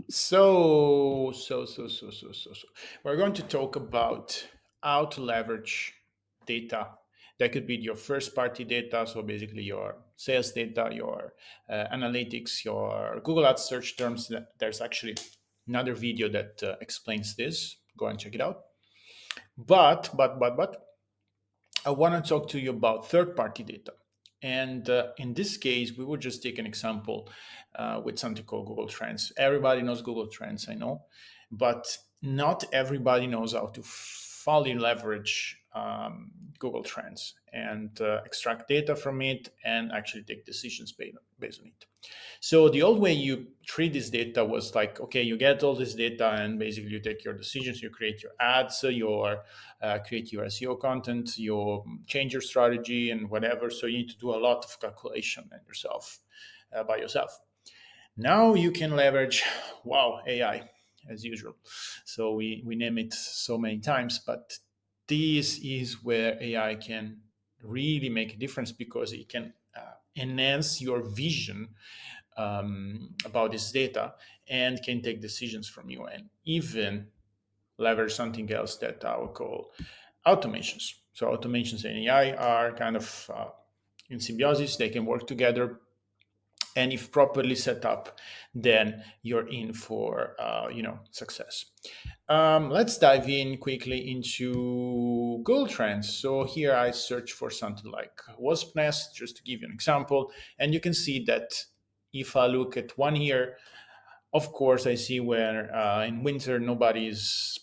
So, we're going to talk about how to leverage data. That could be your first party data, so basically your sales data, your analytics, your Google Ads search terms. There's actually another video that explains this. Go and check it out. But I want to talk to you about third party data. And in this case, we would just take an example with something called Google Trends. Everybody knows Google Trends, I know, but not everybody knows how to fully leverage Google Trends and extract data from it and actually take decisions based on it. So the old way you treat this data was like, okay, you get all this data and basically you take your decisions, you create your ads, create your SEO content, you change your strategy and whatever. So you need to do a lot of calculation and yourself by yourself. Now you can leverage, wow, AI as usual. So we name it so many times, but this is where AI can really make a difference because it can enhance your vision about this data and can take decisions from you and even leverage something else that I would call automations. So automations and AI are kind of in symbiosis. They can work together, and if properly set up, then you're in for success. Let's dive in quickly into Google Trends. So here I search for something like wasp nest, just to give you an example, and you can see that if I look at 1 year, of course, I see where in winter nobody is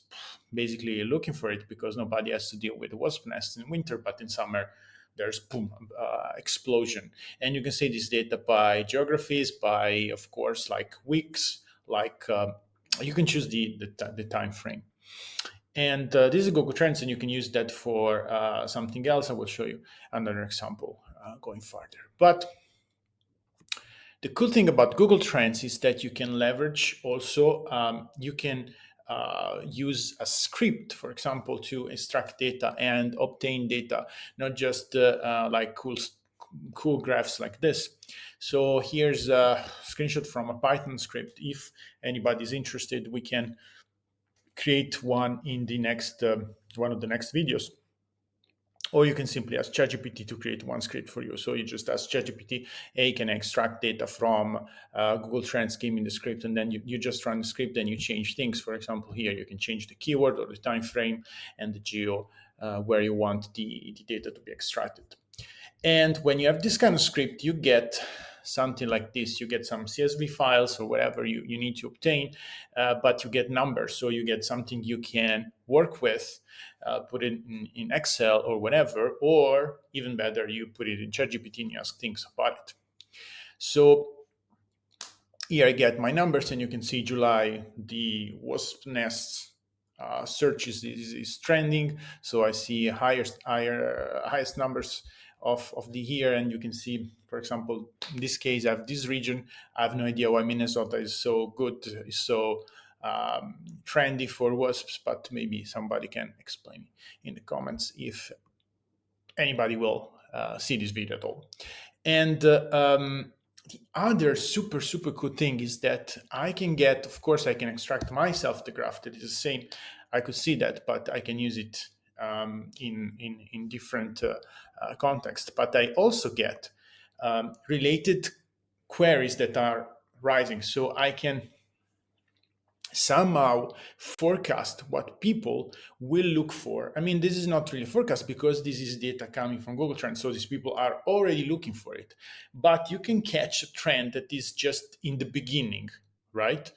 basically looking for it because nobody has to deal with wasp nests in winter, but in summer there's boom explosion. And you can see this data by geographies, by of course like weeks, like you can choose the time frame. And this is Google Trends, and you can use that for something else. I will show you another example going further. But the cool thing about Google Trends is that you can leverage also, you can use a script, for example, to extract data and obtain data, not just like cool graphs like this. So here's a screenshot from a Python script. If anybody's interested, we can create one in the next one of the next videos, or you can simply ask ChatGPT to create one script for you. So you just ask ChatGPT, hey, can I extract data from Google Trends, give me the script, and then you just run the script and you change things. For example, here you can change the keyword or the time frame and the geo where you want the data to be extracted. And when you have this kind of script, you get something like this. You get some CSV files or whatever you need to obtain, but you get numbers. So you get something you can work with, put it in Excel or whatever, or even better, you put it in ChatGPT and you ask things about it. So here I get my numbers, and you can see July, the wasp nests search is trending. So I see highest numbers of the year, and you can see, for example, in this case, I have this region. I have no idea why Minnesota is so good, is so trendy for wasps, but maybe somebody can explain in the comments if anybody will see this video at all. And the other super cool thing is that I can get, of course, I can extract myself the graph that is the same. I could see that, but I can use it in different contexts. But I also get related queries that are rising, so I can somehow forecast what people will look for. I mean, this is not really forecast because this is data coming from Google Trends, so these people are already looking for it. But you can catch a trend that is just in the beginning, right?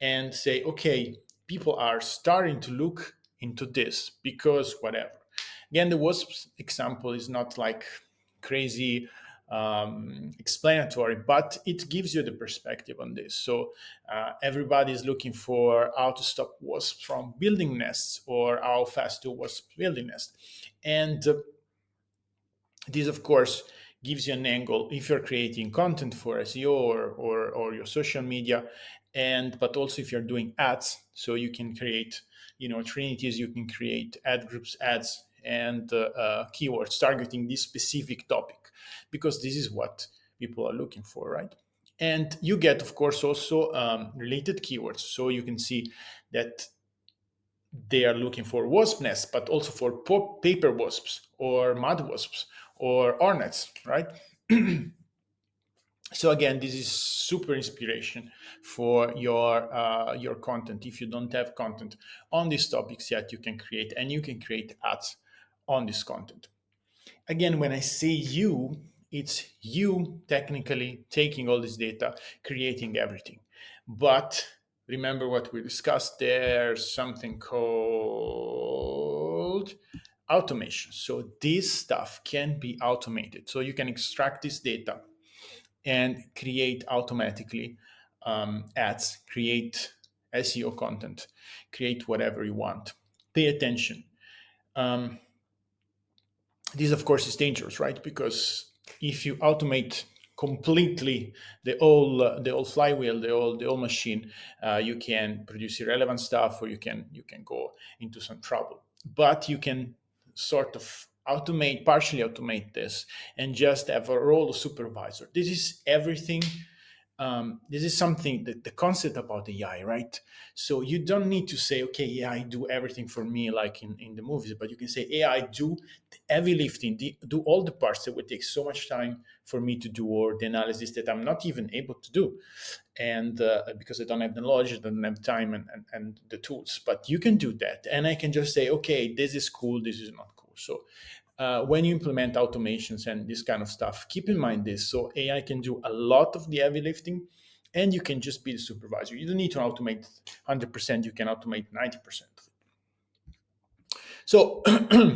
And say, okay, people are starting to look into this because whatever. Again, the WASP example is not like crazy explanatory, but it gives you the perspective on this. So everybody is looking for how to stop wasps from building nests or how fast do wasps building nests. And this, of course, gives you an angle if you're creating content for SEO or your social media, and but also if you're doing ads, so you can create, trinities, you can create ad groups, ads, and keywords targeting this specific topic, because this is what people are looking for, right? And you get, of course, also related keywords. So you can see that they are looking for wasp nests, but also for paper wasps or mud wasps or hornets, right? So again, this is super inspiration for your content. If you don't have content on these topics yet, you can create, and you can create ads on this content. Again, when I say you, it's you technically taking all this data, creating everything. But remember what we discussed, there's something called automation. So this stuff can be automated. So you can extract this data and create automatically ads, create SEO content, create whatever you want. Pay attention. Um, this, of course, is dangerous, right? Because if you automate completely the whole flywheel, the whole machine, you can produce irrelevant stuff, or you can go into some trouble. But you can sort of partially automate this, and just have a role of supervisor. This is everything. This is something that the concept about AI, right? So you don't need to say, okay, AI do everything for me like in the movies, but you can say AI do the heavy lifting, do all the parts that would take so much time for me to do, or the analysis that I'm not even able to do. And because I don't have the knowledge, I don't have time and the tools, but you can do that. And I can just say, okay, this is cool, this is not cool. So when you implement automations and this kind of stuff, keep in mind this. So AI can do a lot of the heavy lifting, and you can just be the supervisor. You don't need to automate 100%, you can automate 90%. So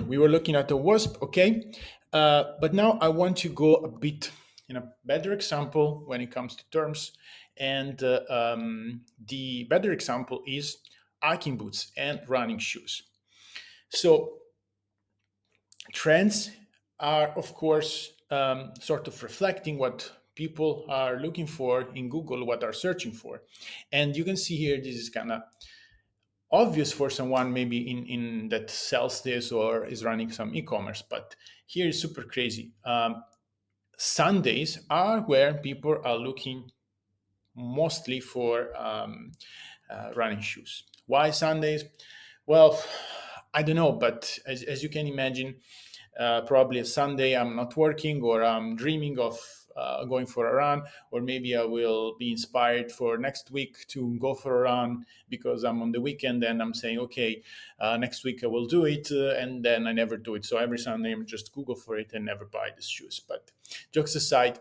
we were looking at the WASP, okay? But now I want to go a bit in a better example when it comes to terms. And the better example is hiking boots and running shoes. So trends are, of course, sort of reflecting what people are looking for in Google, what are searching for. And you can see here, this is kind of obvious for someone maybe in that sells this or is running some e-commerce, but here is super crazy. Sundays are where people are looking mostly for running shoes. Why Sundays? Well, I don't know, but as you can imagine, probably a Sunday I'm not working, or I'm dreaming of going for a run, or maybe I will be inspired for next week to go for a run because I'm on the weekend and I'm saying, okay, next week I will do it, and then I never do it. So every Sunday I'm just Google for it and never buy the shoes. But jokes aside,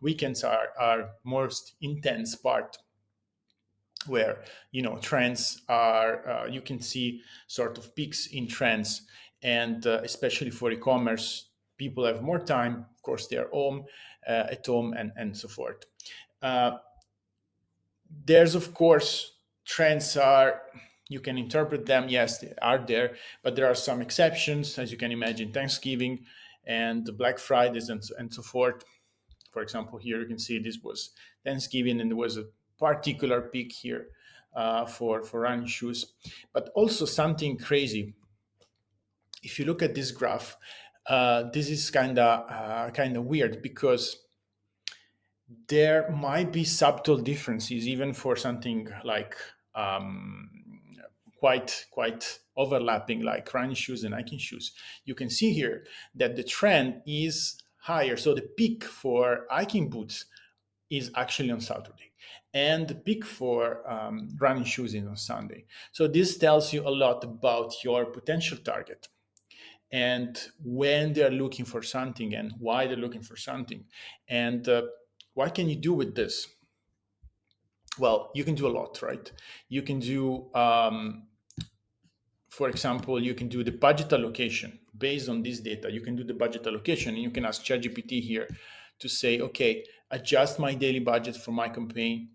weekends are most intense part where trends are, you can see sort of peaks in trends, and especially for e-commerce, people have more time, of course they're home, at home, and so forth. uh, there's, of course, trends are, you can interpret them, yes, they are there, but there are some exceptions, as you can imagine, Thanksgiving and Black Fridays, and so forth. For example, here you can see this was Thanksgiving, and there was a particular peak here for running shoes. But also something crazy. If you look at this graph, this is kind of weird, because there might be subtle differences even for something like quite overlapping, like running shoes and hiking shoes. You can see here that the trend is higher. So the peak for hiking boots is actually on Saturday, and the peak for running shoes is on Sunday. So this tells you a lot about your potential target, and when they're looking for something, and why they're looking for something, and what can you do with this? Well, you can do a lot, right? You can do, for example, you can do the budget allocation based on this data. You can do the budget allocation, and you can ask ChatGPT here to say, okay, adjust my daily budget for my campaign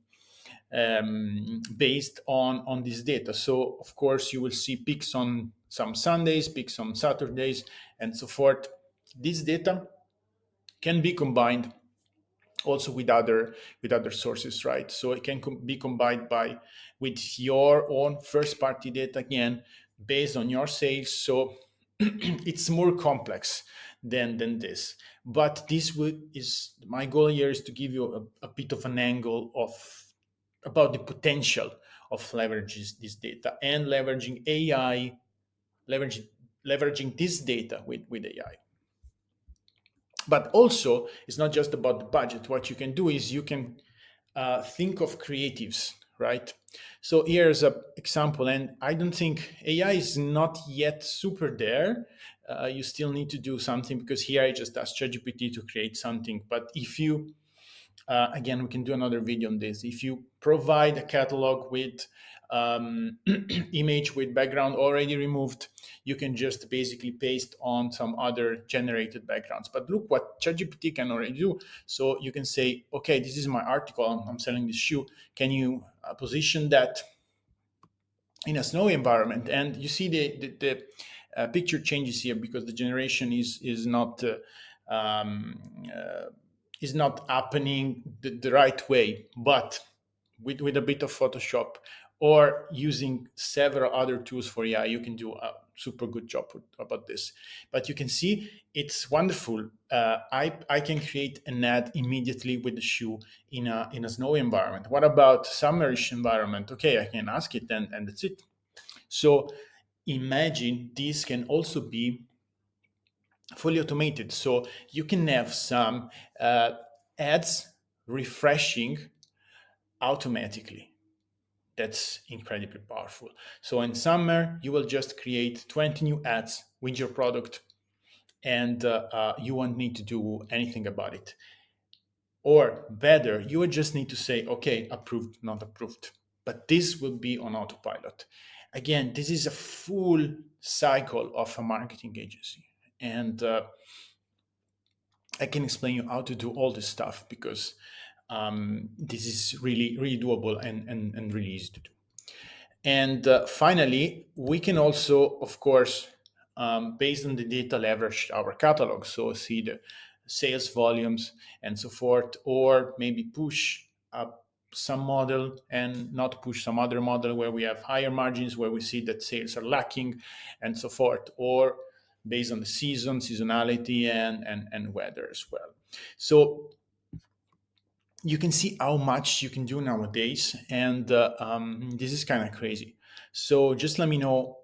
based on this data. So of course you will see peaks on some Sundays, peaks on Saturdays, and so forth. This data can be combined also with other sources, right? So it can be combined with your own first party data, again based on your sales. So it's more complex than this. But is my goal here is to give you a bit of an angle of about the potential of leveraging this data and leveraging AI, leveraging leveraging this data with AI. But also, it's not just about the budget. What you can do is you can think of creatives, right? So here's an example, and I don't think AI is not yet super there. You still need to do something because here I just asked ChatGPT to create something. But if you again, we can do another video on this. If you provide a catalog with image with background already removed, you can just basically paste on some other generated backgrounds. But look what ChatGPT can already do. So you can say, okay, this is my article. I'm selling this shoe. Can you position that in a snowy environment? And you see the picture changes here because the generation um, uh, is not happening the right way. But with a bit of Photoshop or using several other tools for AI, you can do a super good job about this. But you can see it's wonderful. I can create an ad immediately with the shoe in a snowy environment. What about summerish environment? Okay, I can ask it, and that's it. So imagine this can also be fully automated. So you can have some ads refreshing automatically. That's incredibly powerful. So in summer, you will just create 20 new ads with your product, and you won't need to do anything about it. Or better, you would just need to say, okay, approved, not approved. But this will be on autopilot. Again, this is a full cycle of a marketing agency. And I can explain you how to do all this stuff because this is really, really doable and really easy to do. And finally, we can also, of course, based on the data, leverage our catalog. So see the sales volumes and so forth, or maybe push up some model and not push some other model where we have higher margins, where we see that sales are lacking and so forth, or based on the seasonality and weather as well. So you can see how much you can do nowadays, and this is kind of crazy. So just let me know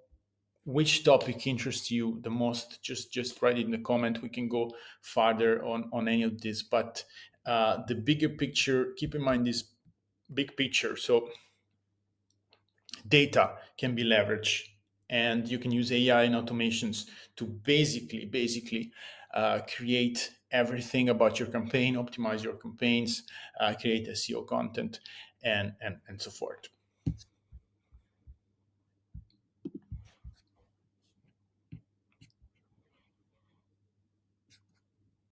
which topic interests you the most. Just write it in the comment. We can go farther on any of this, but the bigger picture, keep in mind this big picture. So data can be leveraged, and you can use AI and automations to basically create everything about your campaign, optimize your campaigns, create SEO content, and so forth.